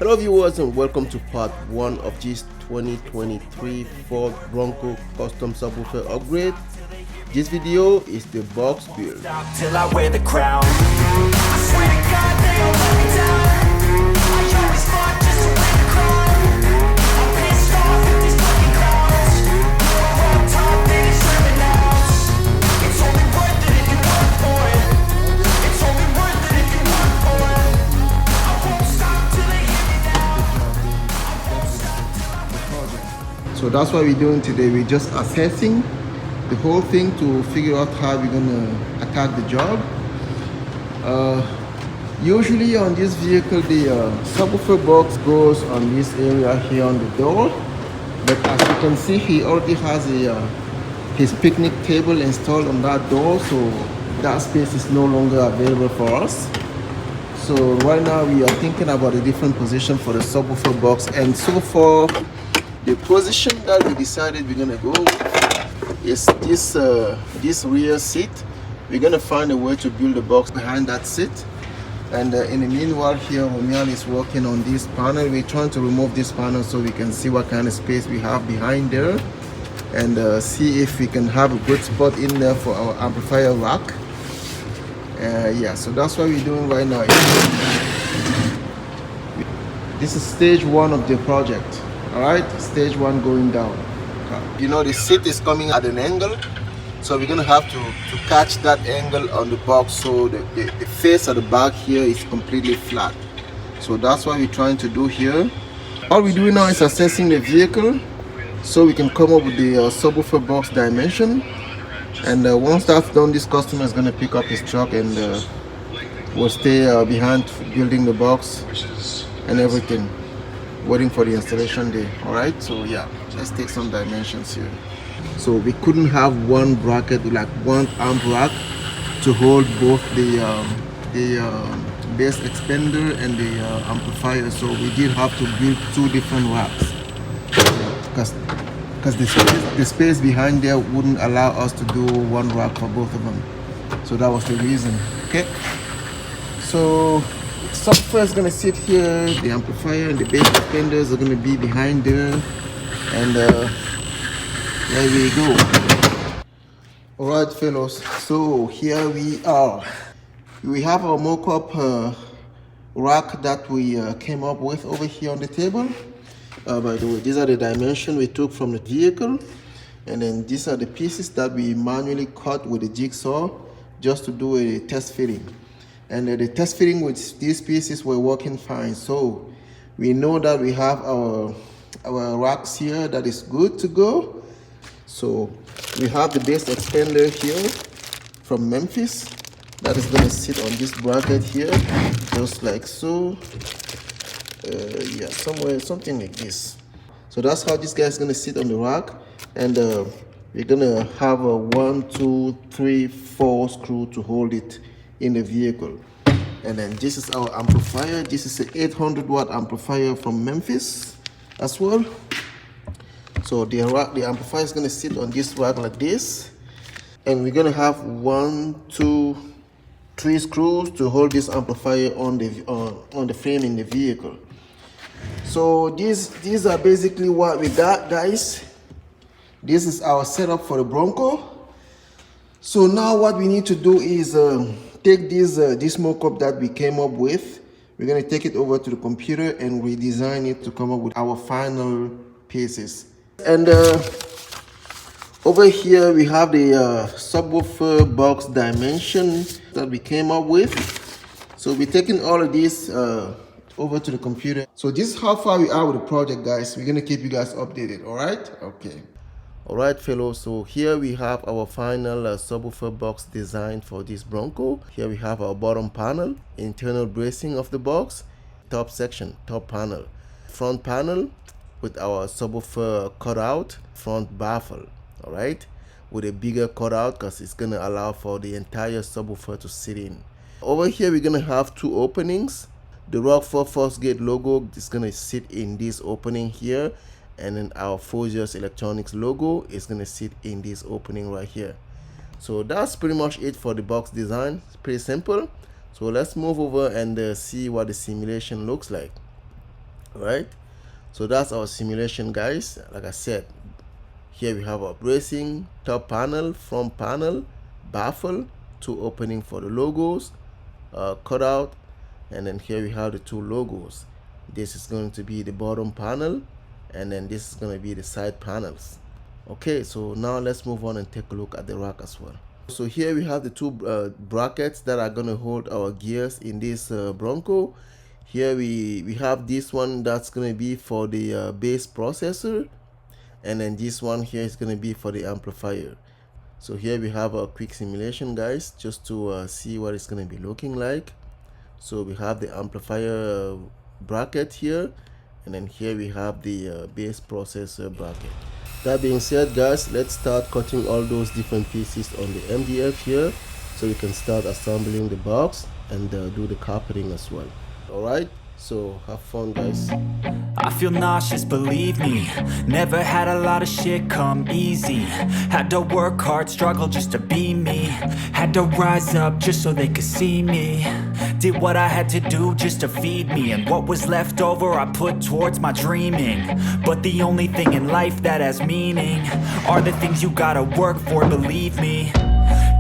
Hello viewers and welcome to part 1 of this 2023 Ford Bronco custom subwoofer upgrade. This video is the box build. Till I wear the crown. I swear to God they all let me down. I always fought just to win the crown. I'm pissed off at these fucking clowns. You're on top, they deserve it now. It's only worth it if you work for it. It's only worth it if you work for it. I won't stop till they hear me now. I won't stop till I. So that's what we're doing today. We're just assessing the whole thing to figure out how we're gonna attack the job. Usually on this vehicle the subwoofer box goes on this area here on the door, but as you can see he already has his picnic table installed on that door, so that space is no longer available for us. So right now we are thinking about a different position for the subwoofer box, and so far the position that we decided we're gonna go with is this rear seat. We're gonna find a way to build the box behind that seat, and in the meanwhile here Romial is working on this panel. We're trying to remove this panel so we can see what kind of space we have behind there, and see if we can have a good spot in there for our amplifier rack. Yeah, so that's what we're doing right now. This is stage 1 of the project. All right, stage 1 going down. You know, the seat is coming at an angle, so we're gonna have to catch that angle on the box so the face of the back here is completely flat. So that's what we're trying to do here. All we're doing now is assessing the vehicle so we can come up with the subwoofer box dimension, and once that's done, this customer is gonna pick up his truck and we'll stay behind building the box and everything, waiting for the installation day. All right, so yeah, let's take some dimensions here. So we couldn't have one bracket, like one amp rack, to hold both the bass expander and the amplifier, so we did have to build 2 different racks because the space behind there wouldn't allow us to do one rack for both of them. So that was the reason. Okay, so subwoofer is gonna sit here, the amplifier and the bass extenders are gonna be behind there, and there we go. All right fellows, so here we are. We have our mock-up rack that we came up with over here on the table. By the way, these are the dimensions we took from the vehicle, and then these are the pieces that we manually cut with the jigsaw just to do a test fitting. And the test fitting with these pieces were working fine, so we know that we have our racks here that is good to go. So we have the bass expander here from Memphis that is going to sit on this bracket here, just like so. Yeah, somewhere, something like this. So that's how this guy is going to sit on the rack, and we're going to have a 1, 2, 3, 4 screw to hold it in the vehicle. And then this is our amplifier. This is an 800-watt amplifier from Memphis as well. So the amplifier is going to sit on this rack like this, and we're going to have 1, 2, 3 screws to hold this amplifier on the frame in the vehicle. So these are basically what we got, guys. This is our setup for the Bronco. So now what we need to do is take this mock-up that we came up with. We're going to take it over to the computer and redesign it to come up with our final pieces. And over here we have the subwoofer box dimension that we came up with. So we're taking all of this over to the computer. So this is how far we are with the project, guys. We're gonna keep you guys updated. All right, okay. All right fellows, so here we have our final subwoofer box design for this Bronco. Here we have our bottom panel, internal bracing of the box, top section, top panel, front panel with our subwoofer cutout, front baffle, all right, with a bigger cutout because it's gonna allow for the entire subwoofer to sit in. Over here we're gonna have 2 openings. The Rockford Fosgate logo is gonna sit in this opening here, and then our FOZIER'S electronics logo is gonna sit in this opening right here. So that's pretty much it for the box design. It's pretty simple. So let's move over and see what the simulation looks like. All right, so that's our simulation, guys. Like I said, here we have our bracing, top panel, front panel, baffle, 2 opening for the logos, cutout, and then here we have the 2 logos. This is going to be the bottom panel, and then this is going to be the side panels. Okay, so now let's move on and take a look at the rack as well. So here we have the 2 brackets that are going to hold our gears in this Bronco. Here we have this one that's going to be for the bass processor, and then this one here is going to be for the amplifier. So here we have a quick simulation, guys, just to see what it's going to be looking like. So we have the amplifier bracket here, and then here we have the bass processor bracket. That being said, guys, let's start cutting all those different pieces on the MDF here, so we can start assembling the box and do the carpeting as well. All right, so have fun, guys. I feel nauseous, believe me. Never had a lot of shit come easy. Had to work hard, struggle just to be me. Had to rise up just so they could see me. Did what I had to do just to feed me, and what was left over I put towards my dreaming. But the only thing in life that has meaning are the things you gotta work for, believe me.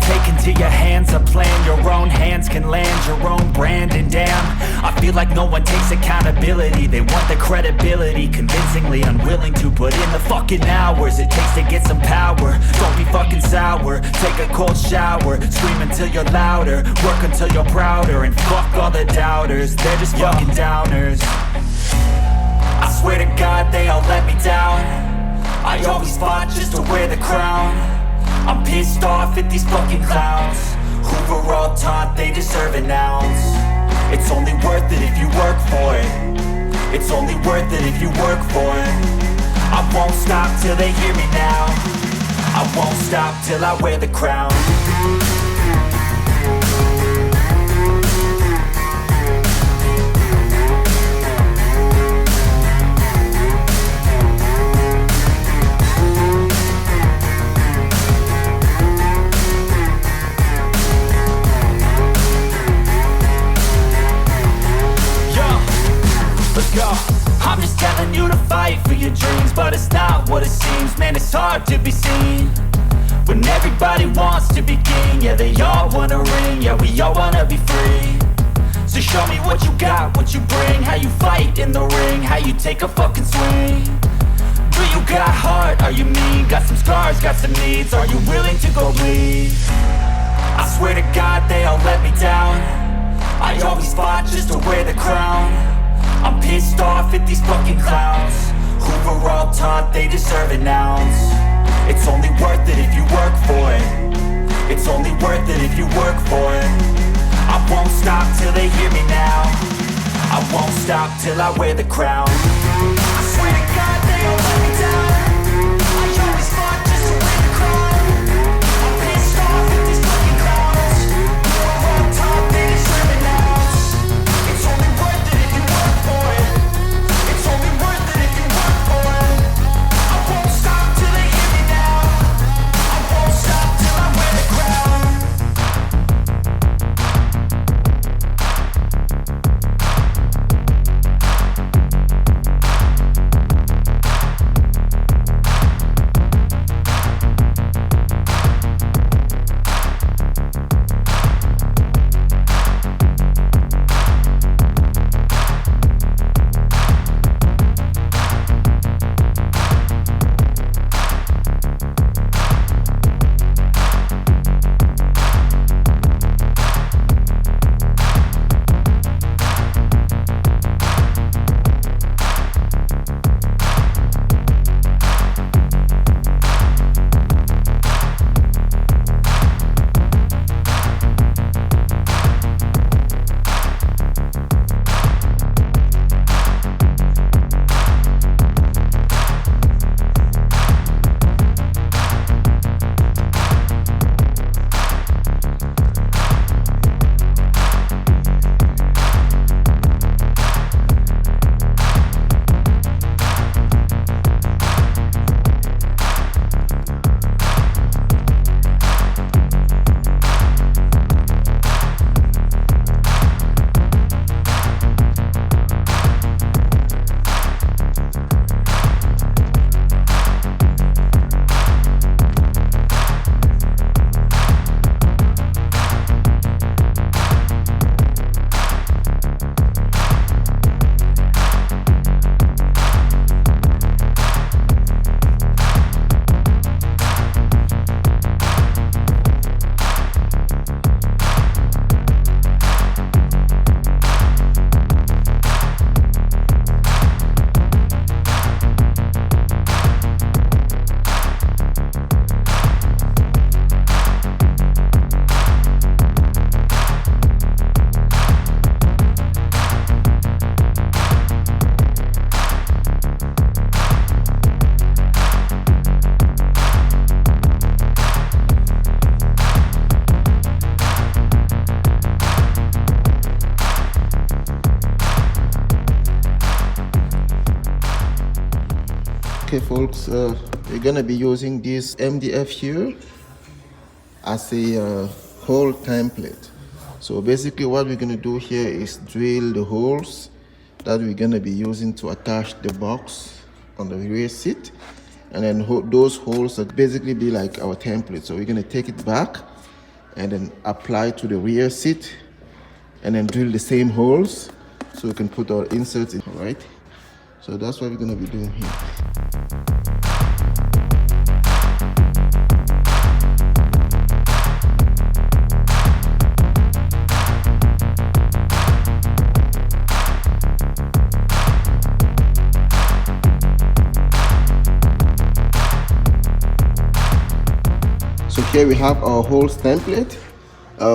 Take into your hands a plan, your own hands can land your own brand. And damn, I feel like no one takes accountability. They want the credibility, convincingly unwilling to put in the fucking hours it takes to get some power. Don't be fucking sour, take a cold shower, scream until you're louder, work until you're prouder, and fuck all the doubters, they're just fucking downers. I swear to God they all let me down. I always fought just to wear the crown. I'm pissed off at these fucking clowns who were all taught they deserve an ounce. It's only worth it if you work for it. It's only worth it if you work for it. I won't stop till they hear me now. I won't stop till I wear the crown. I'm just telling you to fight for your dreams, but it's not what it seems. Man, it's hard to be seen when everybody wants to be king. Yeah, they all wanna ring, yeah, we all wanna be free. So show me what you got, what you bring, how you fight in the ring, how you take a fucking swing. Do you got heart, are you mean? Got some scars, got some needs, are you willing to go bleed? I swear to God they all let me down. I always fought just to wear the crown. I'm pissed off at these fucking clowns who were all taught they deserve an ounce. It's only worth it if you work for it. It's only worth it if you work for it. I won't stop till they hear me now. I won't stop till I wear the crown. I swear to God they all let me down. I always fought just to wear the crown. I'm pissed off at these fucking clowns who were all taught they deserve an ounce. It's only worth it if you work for it. It's only worth it if you work for it. I won't stop till they hear me now. I won't stop till I wear the crown. Okay folks, we're gonna be using this MDF here as a hole template. So basically what we're gonna do here is drill the holes that we're gonna be using to attach the box on the rear seat, and then those holes that basically be like our template. So we're gonna take it back and then apply to the rear seat and then drill the same holes so we can put our inserts in. All right, so that's what we're gonna be doing here. So here we have our holes template.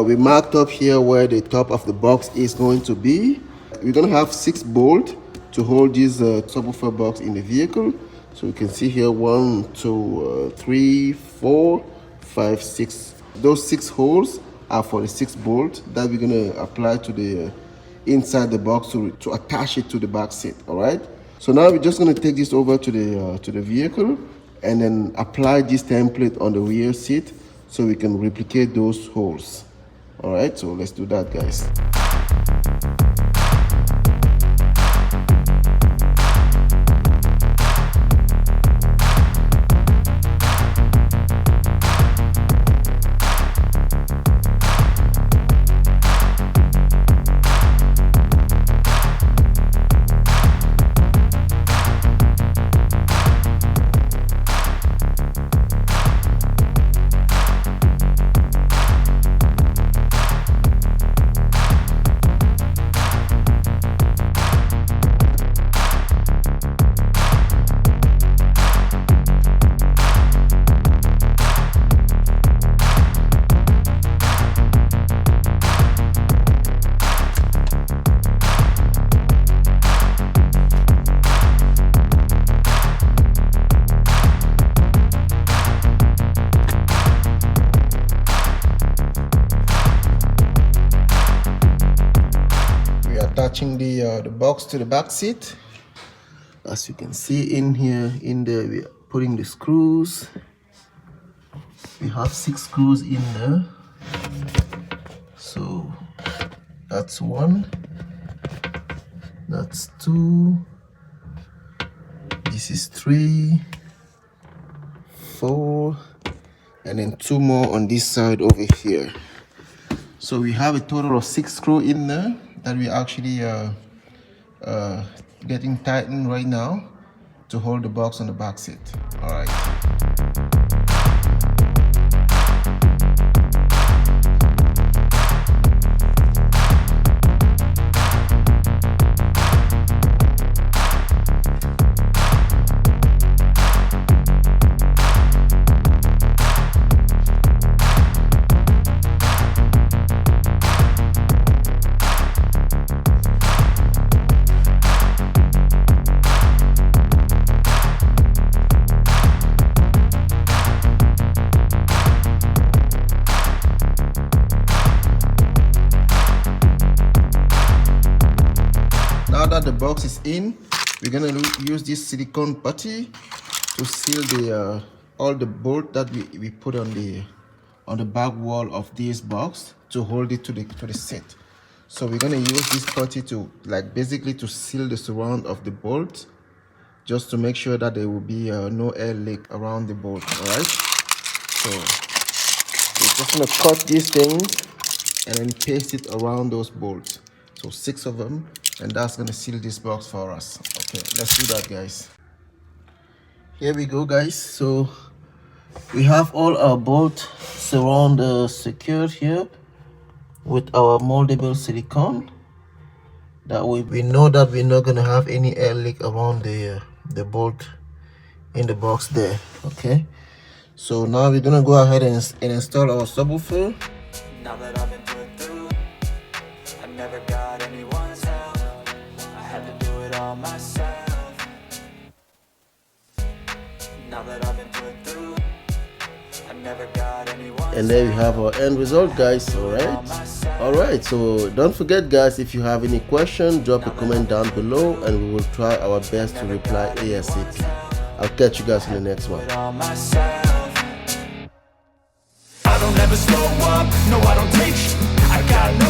We marked up here where the top of the box is going to be. We're going to have 6 bolts to hold this subwoofer box in the vehicle. So you can see here 1, 2, 3, 4, 5, 6. Those 6 holes are for the 6 bolts that we're going to apply to the inside the box to attach it to the back seat. All right. So now we're just going to take this over to the vehicle and then apply this template on the rear seat so we can replicate those holes. All right, so let's do that, guys. Attaching the box to the back seat. As you can see in here, in there, we are putting the screws. We have 6 screws in there. So that's 1, that's 2, this is 3, 4, and then 2 more on this side over here. So we have a total of 6 screws in there that we actually getting tightened right now to hold the box on the back seat. All right. Now that the box is in, we're gonna use this silicone putty to seal the all the bolt that we put on the back wall of this box to hold it to the seat. So we're gonna use this putty to basically to seal the surround of the bolt, just to make sure that there will be no air leak around the bolt. All right. So we're just gonna cut these things and then paste it around those bolts. So 6 of them. And that's going to seal this box for us. Okay, let's do that, guys. Here we go, guys. So we have all our bolts surround secured here with our moldable silicone. That way we know that we're not going to have any air leak around the bolt in the box there. Okay, so now we're going to go ahead and install our subwoofer. Now that I've been put through, I never got anyone's help. I had to do it all myself. Now that I've been put through, I never got anyone's. And there we have our end result, guys. All right, so don't forget, guys, if you have any question, drop a comment down below and we will try our best to reply ASAP. I'll catch you guys in the next one. on myself. I don't ever slow up, no I don't take sh- I got